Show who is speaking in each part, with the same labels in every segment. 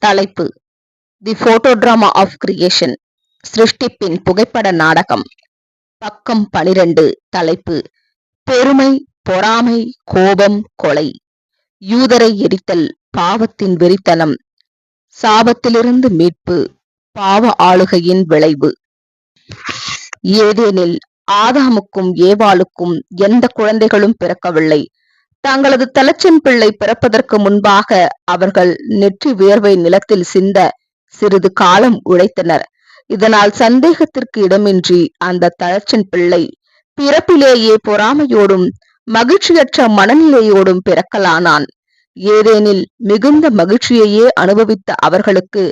Speaker 1: தலைப்பு: தி போட்டோடிராமா of creation, சிருஷ்டிப்பின் புகைப்பட நாடகம். பக்கம் 12. தலைப்பு: பெருமை, பொறாமை, கோபம், கொலை. யூதரை எரித்தல், பாவத்தின் வெறித்தனம். சாபத்திலிருந்து மீட்பு, பாவ ஆளுகையின் விளைவு. ஏதேனில் ஆதாமுக்கும் ஏவாளுக்கும் எந்த குழந்தைகளும் பிறக்கவில்லை. தங்களது தலைச்சன் பிள்ளை பிறப்பதற்கு முன்பாக அவர்கள் நெற்றி வியர்வை நிலத்தில் சிந்த சிறிது காலம் உழைத்தனர். இதனால் சந்தேகத்திற்கு இடமின்றி அந்த தலைச்சன் பிள்ளை பிறப்பிலேயே பொறாமையோடும் மகிழ்ச்சியற்ற மனநிலையோடும் பிறக்கலானான். ஏதேனில் மிகுந்த மகிழ்ச்சியையே அனுபவித்த அவர்களுக்கு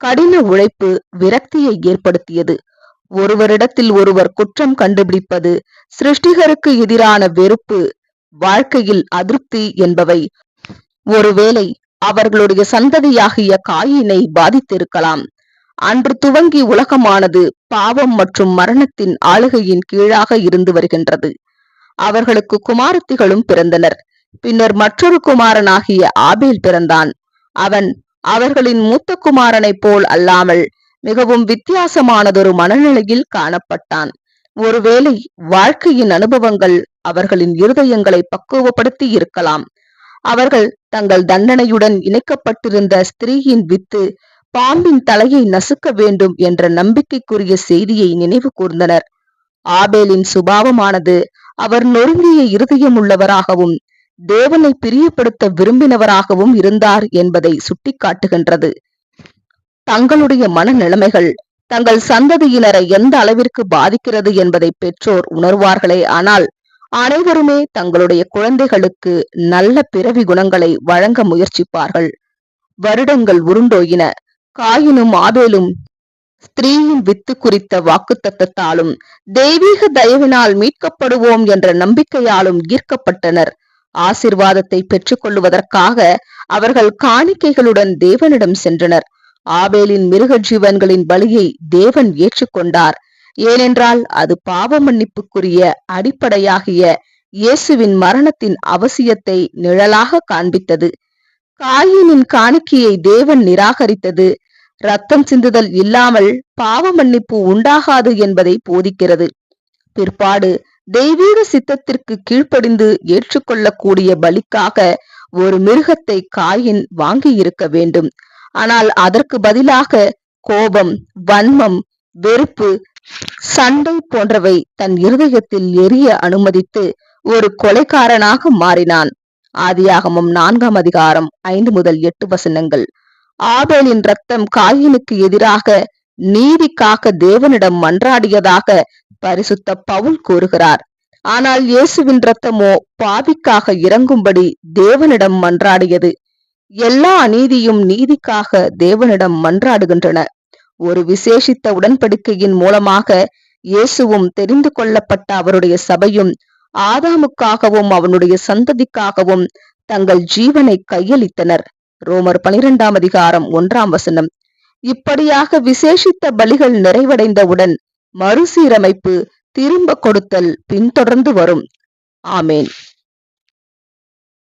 Speaker 1: கடின உழைப்பு விரக்தியை ஏற்படுத்தியது. ஒருவரிடத்தில் ஒருவர் குற்றம் கண்டுபிடிப்பது, சிருஷ்டிகருக்கு எதிரான வெறுப்பு, வாழ்க்கையில் அதிருப்தி என்பவை ஒருவேளை அவர்களுடைய சந்ததியாகிய காயினை பாதித்திருக்கலாம். அன்று துவங்கி உலகமானது பாவம் மற்றும் மரணத்தின் ஆளுகையின் கீழாக இருந்து வருகின்றது. அவர்களுக்கு குமாரத்திகளும் பிறந்தனர். பின்னர் மற்றொரு குமாரனாகிய ஆபேல் பிறந்தான். அவன் அவர்களின் மூத்த குமாரனைப் போல் அல்லாமல் மிகவும் வித்தியாசமானதொரு மனநிலையில் காணப்பட்டான். ஒருவேளை வாழ்க்கையின் அனுபவங்கள் அவர்களின் இருதயங்களை பக்குவப்படுத்தி இருக்கலாம். அவர்கள் தங்கள் தண்டனையுடன் இணைக்கப்பட்டிருந்த ஸ்திரீயின் வித்து பாம்பின் தலையை நசுக்க வேண்டும் என்ற நம்பிக்கைக்குரிய செய்தியை நினைவு கூர்ந்தனர். ஆபேலின் சுபாவமானது அவர் நொறுங்கிய இருதயம் உள்ளவராகவும் தேவனை பிரியப்படுத்த விரும்பினவராகவும் இருந்தார் என்பதை சுட்டிக்காட்டுகின்றது. தங்களுடைய மனநிலைமைகள் தங்கள் சந்ததியினரை எந்த அளவிற்கு பாதிக்கிறது என்பதை பெற்றோர் உணர்வார்களே, ஆனால் அனைவருமே தங்களுடைய குழந்தைகளுக்கு நல்ல பிறவி குணங்களை வழங்க முயற்சிப்பார்கள். வருடங்கள் உருண்டோயின. காயினும் ஆபேலும் ஸ்திரீயின் வித்து குறித்த வாக்குத்தத்தத்தாலும் தெய்வீக தயவினால் மீட்கப்படுவோம் என்ற நம்பிக்கையாலும் ஈர்க்கப்பட்டனர். ஆசிர்வாதத்தை பெற்றுக் கொள்வதற்காக அவர்கள் காணிக்கைகளுடன் தேவனிடம் சென்றனர். ஆபேலின் மிருக ஜீவன்களின் பலியை தேவன் ஏற்றுக்கொண்டார். ஏனென்றால் அது பாவ மன்னிப்புக்குரிய அடிப்படையாகிய இயேசுவின் மரணத்தின் அவசியத்தை நிழலாக காண்பித்தது. காயினின் காணிக்கையை தேவன் நிராகரித்தது இரத்தம் சிந்துதல் இல்லாமல் பாவ மன்னிப்பு உண்டாகாது என்பதை போதிக்கிறது. பிற்பாடு தெய்வீக சித்தத்திற்கு கீழ்ப்படிந்து ஏற்றுக்கொள்ளக்கூடிய பலிக்காக ஒரு மிருகத்தை காயின் வாங்கி இருக்க வேண்டும். ஆனால் அதற்கு பதிலாக கோபம், வன்மம், வெறுப்பு, சண்டை போன்றவை தன் இருதயத்தில் எரிய அனுமதித்து ஒரு கொலைக்காரனாக மாறினான். ஆதியாகமம் 4 அதிகாரம் 5 முதல் 8 வசனங்கள். ஆபேலின் ரத்தம் காயினுக்கு எதிராக நீதிக்காக தேவனிடம் மன்றாடியதாக பரிசுத்த பவுல் கூறுகிறார். ஆனால் இயேசுவின் ரத்தமோ பாவிக்காக இறங்கும்படி தேவனிடம் மன்றாடியது. எல்லா அநீதியும் நீதிக்காக தேவனிடம் மன்றாடுகின்றன. ஒரு விசேஷித்த உடன்படிக்கையின் மூலமாக இயேசுவும் தெரிந்து கொள்ளப்பட்ட அவருடைய சபையும் ஆதாமுக்காகவும் அவனுடைய சந்ததிக்காகவும் தங்கள் ஜீவனை கையளித்தனர். ரோமர் 12 அதிகாரம் 1 வசனம். இப்படியாக விசேஷித்த பலிகள் நிறைவடைந்தவுடன் மறுசீரமைப்பு, திரும்ப கொடுத்தல் பின்தொடர்ந்து வரும். ஆமேன்.